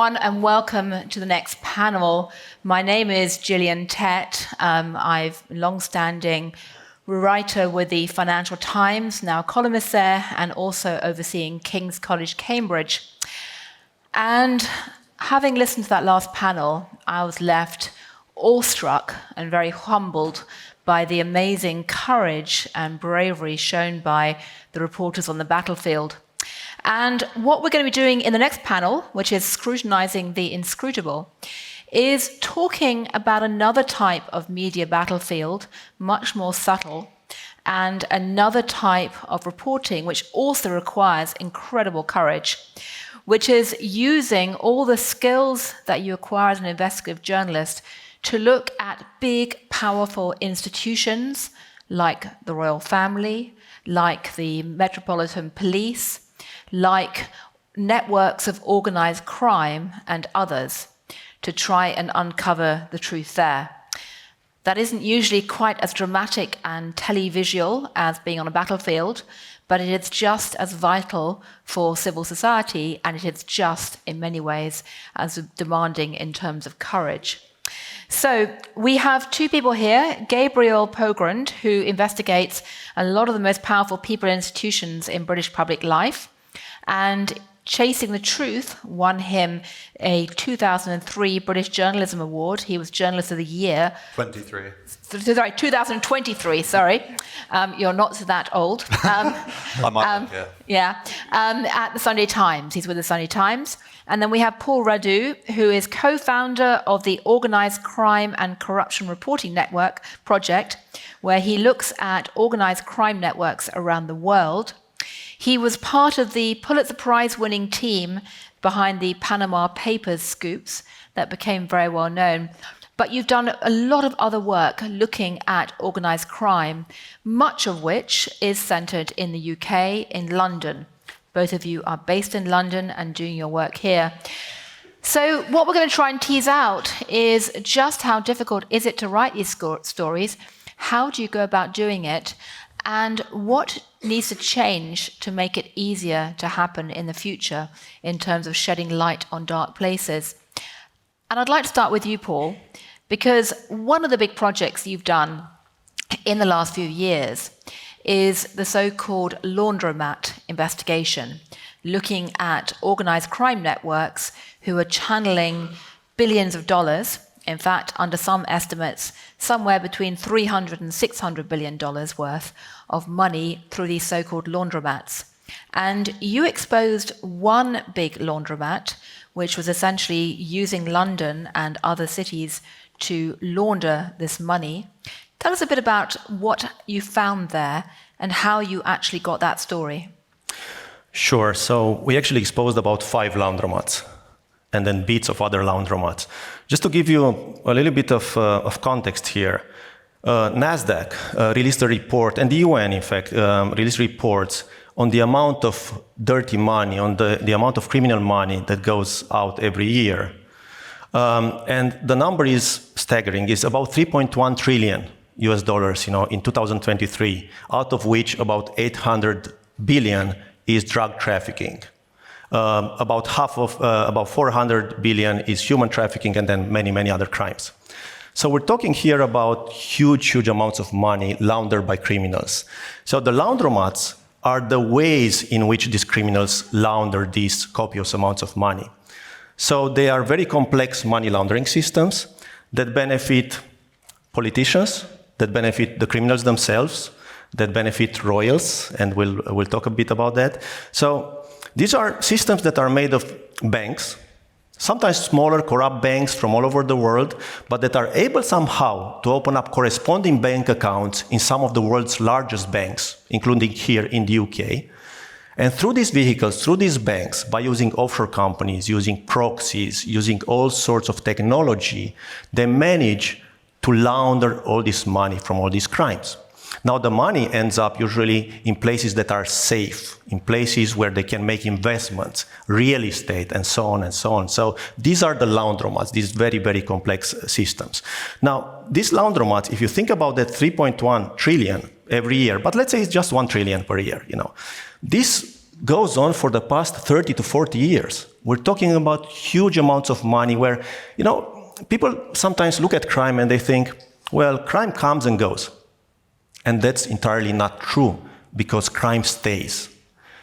everyone, and welcome to the next panel. My name is Gillian Tett. I've been long-standing writer with the Financial Times, now columnist there, and also overseeing King's College, Cambridge. And having listened to that last panel, I was left awestruck and very humbled by the amazing courage and bravery shown by the reporters on the battlefield. And what we're going to be doing in the next panel, which is Scrutinising The Inscrutable, is talking about another type of media battlefield, much more subtle, and another type of reporting which also requires incredible courage, which is using all the skills that you acquire as an investigative journalist to look at big, powerful institutions like the royal family, like the Metropolitan Police, like networks of organised crime and others, to try and uncover the truth there. That isn't usually quite as dramatic and televisual as being on a battlefield, but it is just as vital for civil society, and it is just, in many ways, as demanding in terms of courage. So we have two people here, Gabriel Pogrund, who investigates a lot of the most powerful people and institutions in British public life, and Chasing the Truth won him a 2003 British Journalism Award. He was Journalist of the Year. 2023, sorry. You're not that old. I might, yeah. At the Sunday Times. He's with the Sunday Times. And then we have Paul Radu, who is co-founder of the Organised Crime and Corruption Reporting Network project, where he looks at organised crime networks around the world. He was part of the Pulitzer Prize-winning team behind the Panama Papers scoops that became very well known. But you've done a lot of other work looking at organised crime, much of which is centred in the UK, in London. Both of you are based in London and doing your work here. So what we're going to try and tease out is just how difficult is it to write these stories, how do you go about doing it, and what needs to change to make it easier to happen in the future in terms of shedding light on dark places. And I'd like to start with you, Paul, because one of the big projects you've done in the last few years is the so-called laundromat investigation, looking at organised crime networks who are channeling billions of dollars. In fact, under some estimates, somewhere between $300 and $600 billion worth of money through these so-called laundromats. And you exposed one big laundromat, which was essentially using London and other cities to launder this money. Tell us a bit about what you found there and how you actually got that story. Sure. So we actually exposed about 5 laundromats and then bits of other laundromats. Just to give you a little bit of context here, NASDAQ released a report, and the UN, in fact, released reports on the amount of dirty money, on the amount of criminal money that goes out every year. And the number is staggering. It's about 3.1 trillion US dollars, in 2023, out of which about 800 billion is drug trafficking. About 400 billion is human trafficking, and then many, many other crimes. So we're talking here about huge amounts of money laundered by criminals. So the laundromats are the ways in which these criminals launder these copious amounts of money. So they are very complex money laundering systems that benefit politicians, that benefit the criminals themselves, that benefit royals, and we'll talk a bit about that. So these are systems that are made of banks, sometimes smaller, corrupt banks from all over the world, but that are able somehow to open up corresponding bank accounts in some of the world's largest banks, including here in the UK. And through these vehicles, through these banks, by using offshore companies, using proxies, using all sorts of technology, they manage to launder all this money from all these crimes. Now, the money ends up usually in places that are safe, in places where they can make investments, real estate, and so on and so on. So these are the laundromats, these very, very complex systems. Now, these laundromats, if you think about that 3.1 trillion every year, but let's say it's just 1 trillion per year, goes on for the past 30 to 40 years. We're talking about huge amounts of money where, people sometimes look at crime and they think, well, crime comes and goes. And that's entirely not true, because crime stays.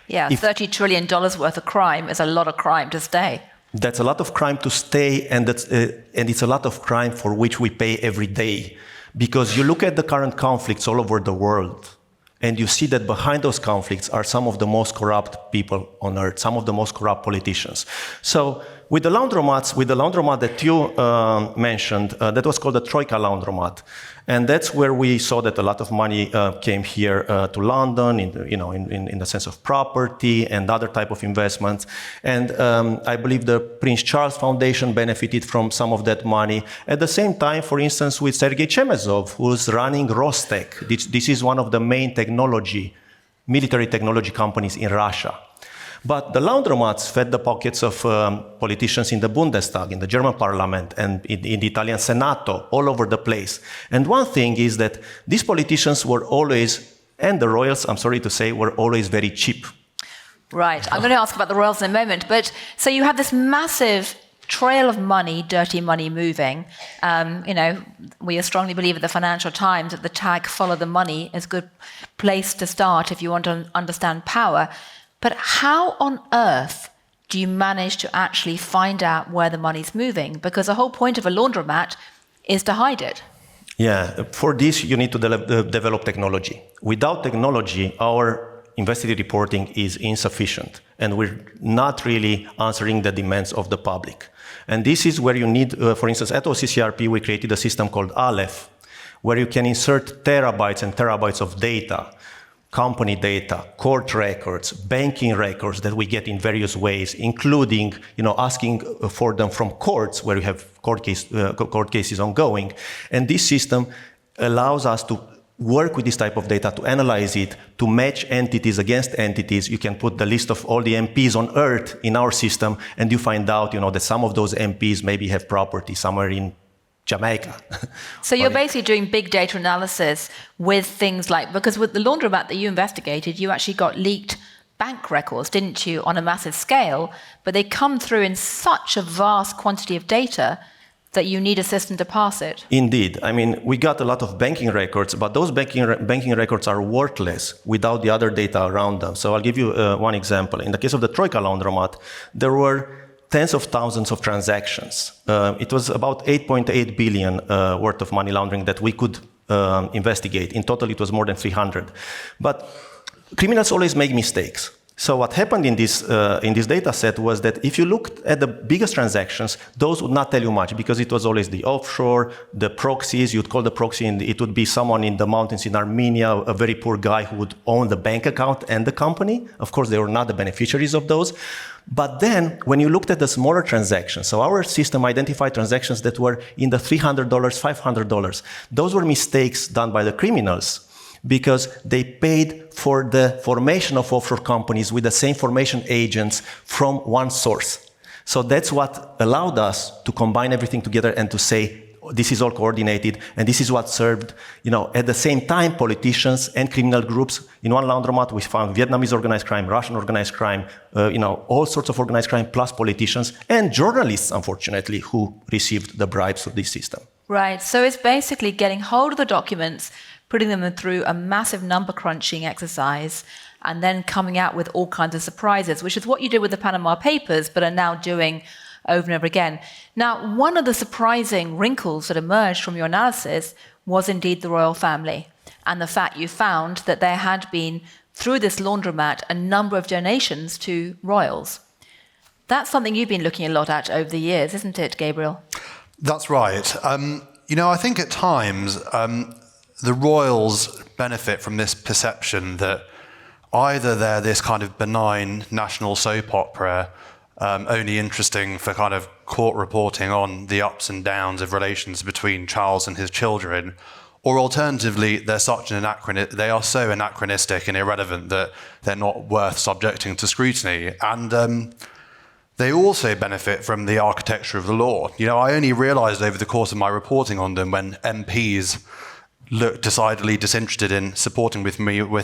Yeah, $30 trillion worth of crime is a lot of crime to stay. That's a lot of crime to stay, and it's a lot of crime for which we pay every day. Because you look at the current conflicts all over the world, and you see that behind those conflicts are some of the most corrupt people on earth, some of the most corrupt politicians. So with the laundromat that you mentioned, that was called the Troika laundromat. And that's where we saw that a lot of money came here to London, in the sense of property and other type of investments. And I believe the Prince Charles Foundation benefited from some of that money. At the same time, for instance, with Sergei Chemezov, who's running Rostec. This is one of the main military technology companies in Russia. But the laundromats fed the pockets of politicians in the Bundestag, in the German parliament, and in the Italian Senato, all over the place. And one thing is that these politicians were always, and the royals, I'm sorry to say, were always very cheap. Right. I'm going to ask about the royals in a moment. But so you have this massive trail of money, dirty money moving. We strongly believe at the Financial Times that the tag "Follow the Money" is a good place to start if you want to understand power. But how on earth do you manage to actually find out where the money's moving? Because the whole point of a laundromat is to hide it. Yeah, for this you need to develop technology. Without technology, our investigative reporting is insufficient, and we're not really answering the demands of the public. And this is where you need, for instance, at OCCRP, we created a system called Aleph, where you can insert terabytes and terabytes of data, company data, court records, banking records that we get in various ways, including, asking for them from courts where you have court cases ongoing. And this system allows us to work with this type of data, to analyze it, to match entities against entities. You can put the list of all the MPs on earth in our system, and you find out, that some of those MPs maybe have property somewhere in Jamaica. So you're basically doing big data analysis with things like, because with the laundromat that you investigated, you actually got leaked bank records, didn't you, on a massive scale, but they come through in such a vast quantity of data that you need a system to parse it. Indeed. I mean, we got a lot of banking records, but those banking records are worthless without the other data around them. So I'll give you one example. In the case of the Troika laundromat, there were tens of thousands of transactions. It was about 8.8 billion worth of money laundering that we could investigate. In total, it was more than 300. But criminals always make mistakes. So what happened in this data set was that if you looked at the biggest transactions, those would not tell you much, because it was always the offshore, the proxies. You'd call the proxy, and it would be someone in the mountains in Armenia, a very poor guy who would own the bank account and the company. Of course, they were not the beneficiaries of those. But then, when you looked at the smaller transactions, so our system identified transactions that were in the $300, $500. Those were mistakes done by the criminals, because they paid for the formation of offshore companies with the same formation agents from one source. So that's what allowed us to combine everything together and to say, this is all coordinated, and this is what served, at the same time, politicians and criminal groups. In one laundromat, we found Vietnamese organized crime, Russian organized crime, all sorts of organized crime, plus politicians and journalists, unfortunately, who received the bribes of this system. Right, so it's basically getting hold of the documents, putting them through a massive number crunching exercise, and then coming out with all kinds of surprises, which is what you did with the Panama Papers, but are now doing over and over again. Now, one of the surprising wrinkles that emerged from your analysis was indeed the royal family, and the fact you found that there had been, through this laundromat, a number of donations to royals. That's something you've been looking a lot at over the years, isn't it, Gabriel? That's right. I think at times the royals benefit from this perception that either they're this kind of benign national soap opera, only interesting for kind of court reporting on the ups and downs of relations between Charles and his children, or alternatively, they are so anachronistic and irrelevant that they're not worth subjecting to scrutiny. And they also benefit from the architecture of the law. I only realized over the course of my reporting on them when MPs look decidedly disinterested in supporting with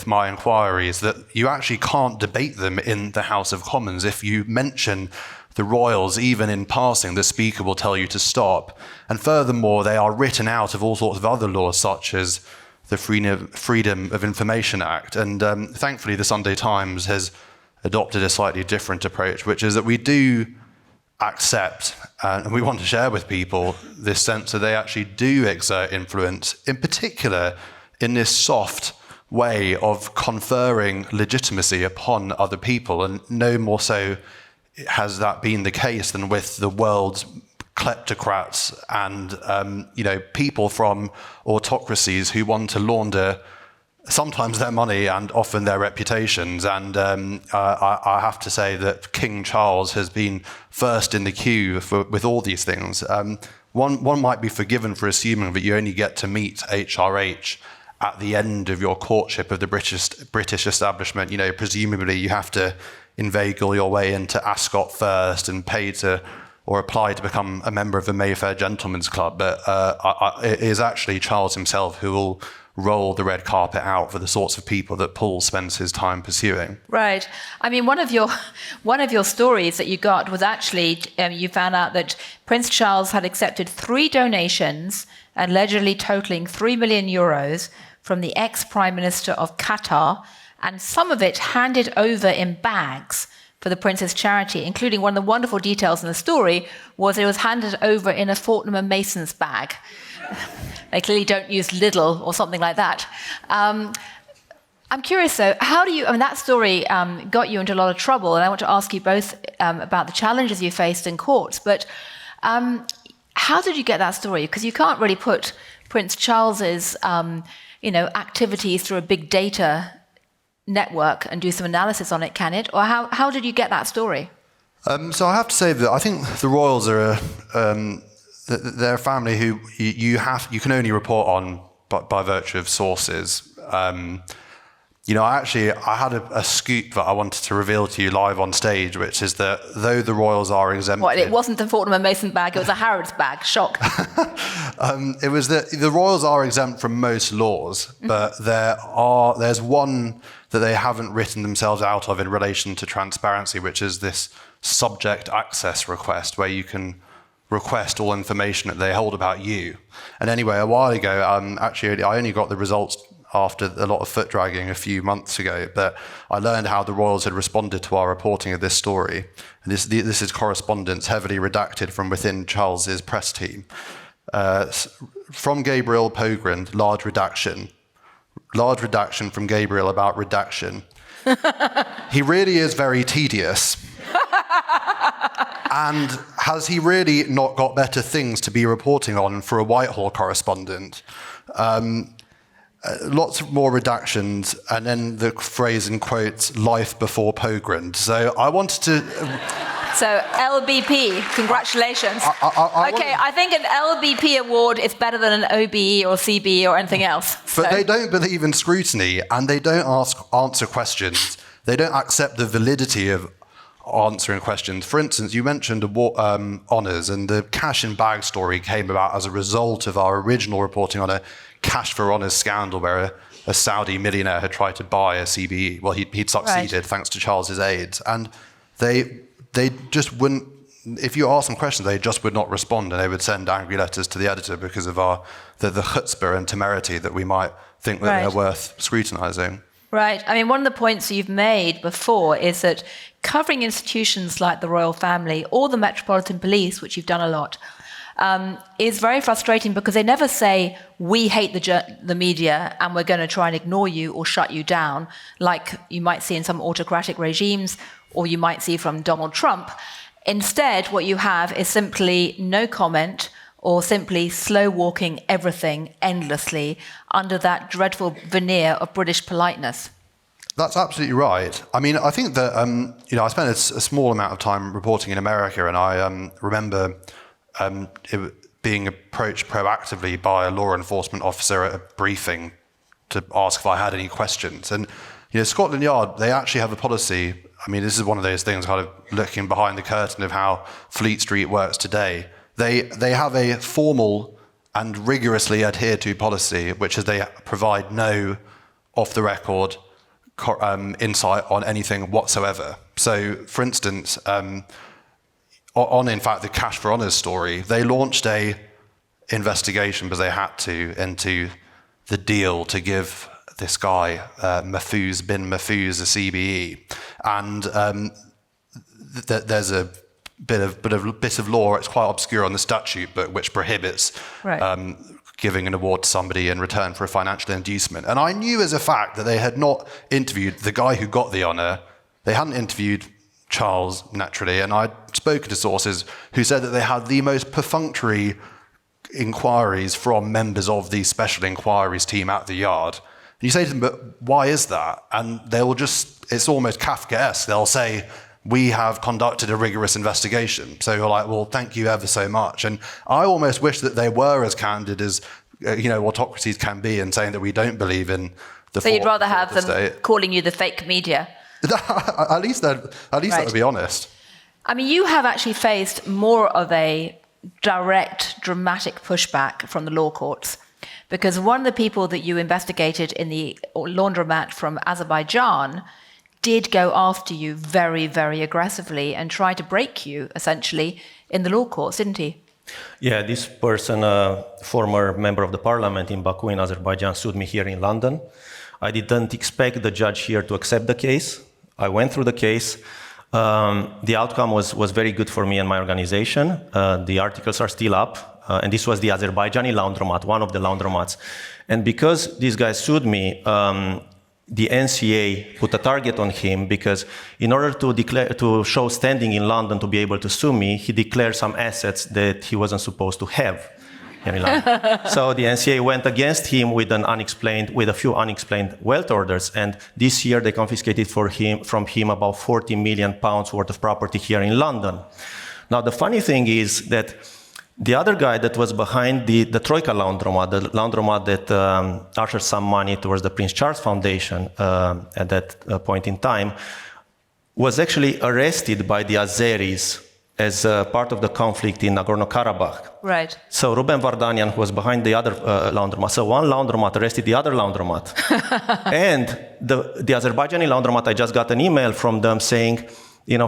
my inquiries, that you actually can't debate them in the House of Commons. If you mention the royals, even in passing, the Speaker will tell you to stop. And furthermore, they are written out of all sorts of other laws, such as the Freedom of Information Act. And thankfully, the Sunday Times has adopted a slightly different approach, which is that we do accept and we want to share with people this sense that they actually do exert influence, in particular in this soft way of conferring legitimacy upon other people. And no more so has that been the case than with the world's kleptocrats and people from autocracies who want to launder sometimes their money and often their reputations. And I have to say that King Charles has been first in the queue with all these things. One might be forgiven for assuming that you only get to meet HRH at the end of your courtship of the British establishment. Presumably you have to inveigle your way into Ascot first and pay to or apply to become a member of the Mayfair Gentlemen's Club. But it is actually Charles himself who will roll the red carpet out for the sorts of people that Paul spends his time pursuing. Right. I mean, one of your stories that you got was actually you found out that Prince Charles had accepted 3 donations, allegedly totaling 3 million euros, from the ex-Prime Minister of Qatar, and some of it handed over in bags for the Prince's charity, including one of the wonderful details in the story was it was handed over in a Fortnum & Mason's bag. They clearly don't use Lidl or something like that. I'm curious, though, that story got you into a lot of trouble, and I want to ask you both about the challenges you faced in courts, but how did you get that story? Because you can't really put Prince Charles's activities through a big data network and do some analysis on it, can it? Or how did you get that story? So I have to say that I think the royals are they're a family who you can only report on by virtue of sources. I had a scoop that I wanted to reveal to you live on stage, which is that though the royals are exempted... What, it wasn't a Fortnum & Mason bag, it was a Harrods bag. Shock. It was that the royals are exempt from most laws, but there's one that they haven't written themselves out of in relation to transparency, which is this subject access request, where you can request all information that they hold about you. And anyway, a while ago, I only got the results after a lot of foot dragging a few months ago, but I learned how the royals had responded to our reporting of this story. And this is correspondence heavily redacted from within Charles's press team. From Gabriel Pogrund, large redaction. Large redaction from Gabriel about redaction. He really is very tedious. And has he really not got better things to be reporting on for a Whitehall correspondent? Lots of more redactions, and then the phrase in quotes, life before Pogrund. So I wanted to... So LBP, congratulations. I think an LBP award is better than an OBE or CBE or anything else. But they don't believe in scrutiny, and they don't answer questions. They don't accept the validity of answering questions. For instance, you mentioned honours, and the cash in bag story came about as a result of our original reporting on a cash for honours scandal where a Saudi millionaire had tried to buy a CBE. Well, he'd succeeded thanks to Charles's aides. And they just wouldn't, if you ask them questions, they just would not respond, and they would send angry letters to the editor because of the chutzpah and temerity that we might think that they're worth scrutinising. Right. I mean, one of the points you've made before is that covering institutions like the royal family or the Metropolitan Police, which you've done a lot, is very frustrating because they never say, we hate the media and we're going to try and ignore you or shut you down, like you might see in some autocratic regimes or you might see from Donald Trump. Instead, what you have is simply no comment or simply slow-walking everything endlessly under that dreadful veneer of British politeness. That's absolutely right. I mean, I think that, I spent a small amount of time reporting in America, and I remember being approached proactively by a law enforcement officer at a briefing to ask if I had any questions. And, Scotland Yard, they actually have a policy. I mean, this is one of those things kind of looking behind the curtain of how Fleet Street works today. They have a formal and rigorously adhere to policy, which is they provide no off-the-record insight on anything whatsoever. So, for instance, on in fact the Cash for Honours story, they launched a investigation because they had to into the deal to give this guy Mahfouz bin Mahfouz a CBE, and there's a bit of law. It's quite obscure on the statute, but which prohibits giving an award to somebody in return for a financial inducement. And I knew as a fact that they had not interviewed the guy who got the honour. They hadn't interviewed Charles, naturally, and I'd spoken to sources who said that they had the most perfunctory inquiries from members of the special inquiries team at the Yard. And you say to them, but why is that? And they'll just, it's almost Kafkaesque. They'll say, we have conducted a rigorous investigation. So you're like, well, thank you ever so much. And I almost wish that they were as candid as, autocracies can be in saying that we don't believe in the So you'd rather have them state. calling you the fake media? At least that would be honest. I mean, you have actually faced more of a direct, dramatic pushback from the law courts, because one of the people that you investigated in the laundromat from Azerbaijan did go after you very, very aggressively and try to break you, essentially, in the law courts, didn't he? Yeah, this person, a former member of the parliament in Baku in Azerbaijan, sued me here in London. I didn't expect the judge here to accept the case. I went through the case. The outcome was very good for me and my organization. The articles are still up. And this was the Azerbaijani laundromat, one of the laundromats. And because these guys sued me, the NCA put a target on him because in order to show standing in London to be able to sue me, he declared some assets that he wasn't supposed to have here in London. So the NCA went against him with a few unexplained wealth orders, and this year they confiscated from him about 40 million pounds worth of property here in London. Now the funny thing is that the other guy that was behind the Troika laundromat, the laundromat that ushered some money towards the Prince Charles Foundation at that point in time, was actually arrested by the Azeris as part of the conflict in Nagorno-Karabakh. Right. So Ruben Vardanian, who was behind the other laundromat, so one laundromat arrested the other laundromat. And the Azerbaijani laundromat, I just got an email from them saying,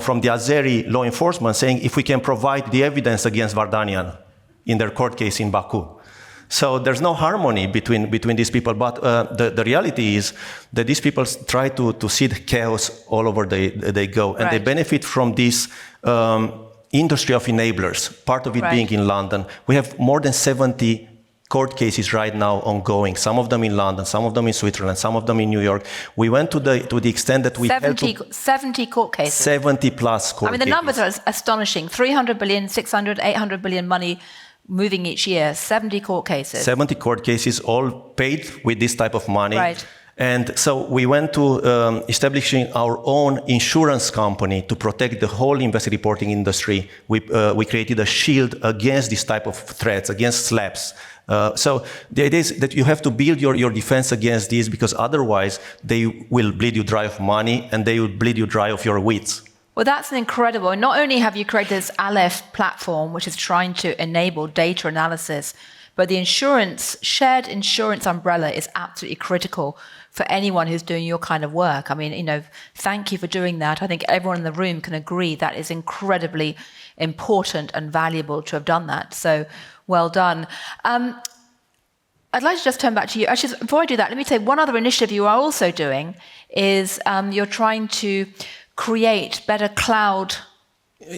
from the Azeri law enforcement saying if we can provide the evidence against Vardanian in their court case in Baku. So there's no harmony between these people, but the reality is that these people try to seed chaos all over they go, and they benefit from this industry of enablers, part of it being in London. We have more than 70 court cases right now ongoing, some of them in London, some of them in Switzerland, some of them in New York. We went to the extent that we 70 court cases. 70 plus court cases. I mean, the numbers are astonishing. 300 billion, 600, 800 billion money moving each year, 70 court cases. 70 court cases, all paid with this type of money. Right. And so we went to establishing our own insurance company to protect the whole investigative reporting industry. We created a shield against this type of threats, against slaps. So the idea is that you have to build your defense against these, because otherwise they will bleed you dry of money and they will bleed you dry of your wits. Well, that's incredible. And not only have you created this Aleph platform, which is trying to enable data analysis, but the shared insurance umbrella is absolutely critical for anyone who's doing your kind of work. I mean, thank you for doing that. I think everyone in the room can agree that is incredibly important and valuable to have done that. So well done. I'd like to just turn back to you. Actually, before I do that, let me say one other initiative you are also doing is you're trying to create better cloud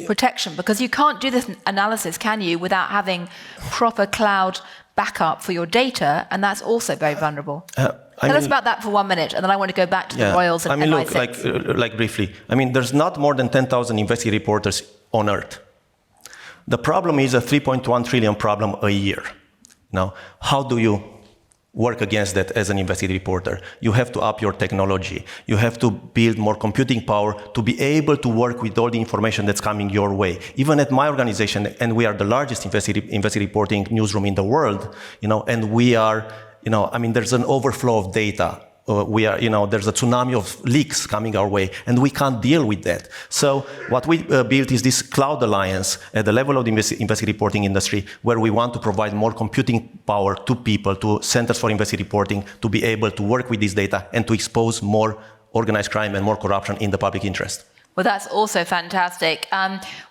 protection, because you can't do this analysis, can you, without having proper cloud backup for your data, and that's also very vulnerable. Tell us about that for 1 minute, and then I want to go back to the Royals and MI6. Look, like briefly, there's not more than 10,000 investigative reporters on Earth. The problem is a 3.1 trillion problem a year. Now, how do you work against that as an investigative reporter? You have to up your technology. You have to build more computing power to be able to work with all the information that's coming your way. Even at my organization, and we are the largest investigative reporting newsroom in the world, and we are, there's an overflow of data there's a tsunami of leaks coming our way, and we can't deal with that. So what we built is this cloud alliance at the level of the investigative reporting industry, where we want to provide more computing power to people, to centers for investigative reporting, to be able to work with this data and to expose more organized crime and more corruption in the public interest. Well, that's also fantastic.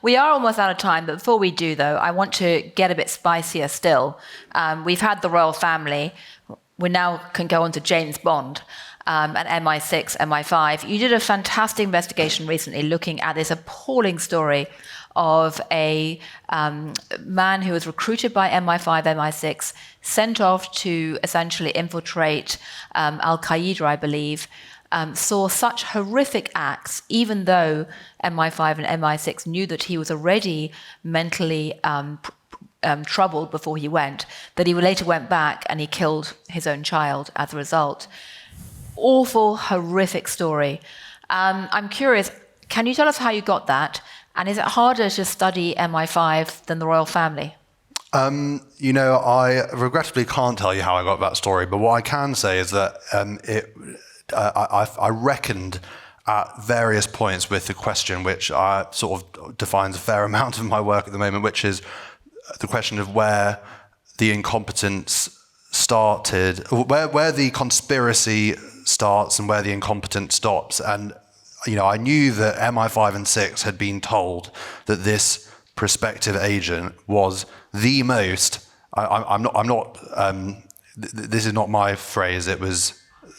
We are almost out of time, but before we do, though, I want to get a bit spicier still. We've had the royal family. We now can go on to James Bond and MI6, MI5. You did a fantastic investigation recently looking at this appalling story of a man who was recruited by MI5, MI6, sent off to essentially infiltrate Al-Qaeda, I believe, saw such horrific acts, even though MI5 and MI6 knew that he was already mentally troubled before he went, that he later went back and he killed his own child as a result. Awful, horrific story. I'm curious, can you tell us how you got that? And is it harder to study MI5 than the royal family? I regrettably can't tell you how I got that story, but what I can say is that I reckoned at various points with the question which sort of defines a fair amount of my work at the moment, which is the question of where the incompetence started, where the conspiracy starts and where the incompetence stops. And, I knew that MI5 and 6 had been told that this prospective agent was the most, this is not my phrase, it was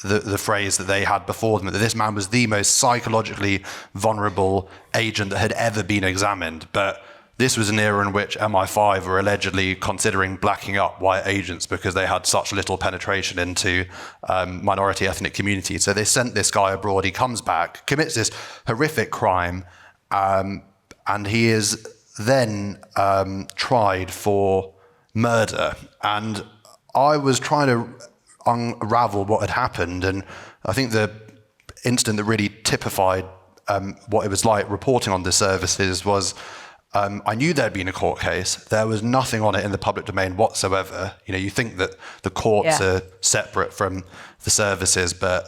the phrase that they had before them, that this man was the most psychologically vulnerable agent that had ever been examined. But this was an era in which MI5 were allegedly considering blacking up white agents because they had such little penetration into minority ethnic communities. So they sent this guy abroad, he comes back, commits this horrific crime, and he is then tried for murder. And I was trying to unravel what had happened, and I think the incident that really typified what it was like reporting on the services was I knew there'd been a court case. There was nothing on it in the public domain whatsoever. You think that the courts are separate from the services, but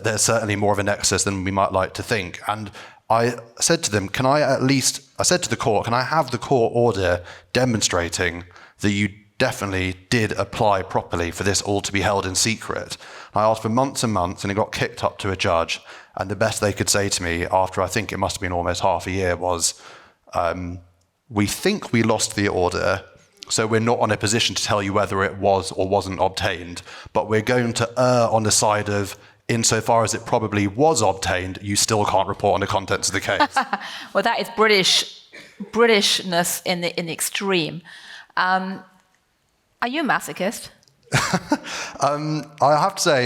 there's certainly more of a nexus than we might like to think. And I said to them, I said to the court, can I have the court order demonstrating that you definitely did apply properly for this all to be held in secret? I asked for months and months, and it got kicked up to a judge. And the best they could say to me after I think it must have been almost half a year was, we think we lost the order, so we're not in a position to tell you whether it was or wasn't obtained, but we're going to err on the side of, insofar as it probably was obtained, you still can't report on the contents of the case. Well, that is Britishness in the extreme. Are you a masochist? I have to say,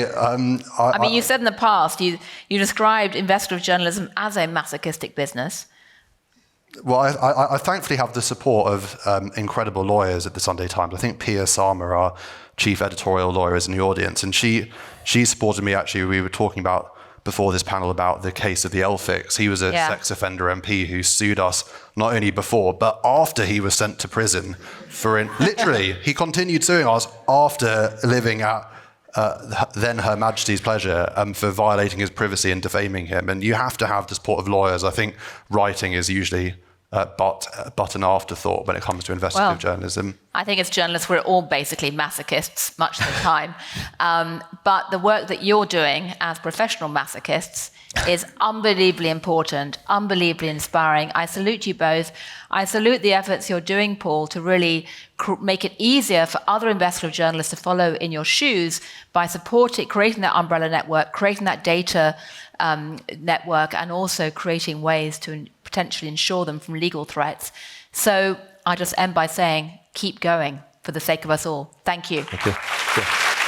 you said in the past, you described investigative journalism as a masochistic business. Well, I thankfully have the support of incredible lawyers at the Sunday Times. I think Pia Sama, our chief editorial lawyer, is in the audience, and she supported me. Actually, we were talking about before this panel about the case of the Elphics. He was a sex offender MP who sued us not only before but after he was sent to prison for literally he continued suing us after living at then Her Majesty's pleasure for violating his privacy and defaming him. And you have to have the support of lawyers. I think writing is usually but an afterthought when it comes to investigative journalism. I think as journalists, we're all basically masochists much of the time. But the work that you're doing as professional masochists is unbelievably important, unbelievably inspiring. I salute you both. I salute the efforts you're doing, Paul, to really make it easier for other investigative journalists to follow in your shoes by creating that umbrella network, creating that data network, and also creating ways to potentially insure them from legal threats. So I just end by saying, keep going for the sake of us all. Thank you. Thank you.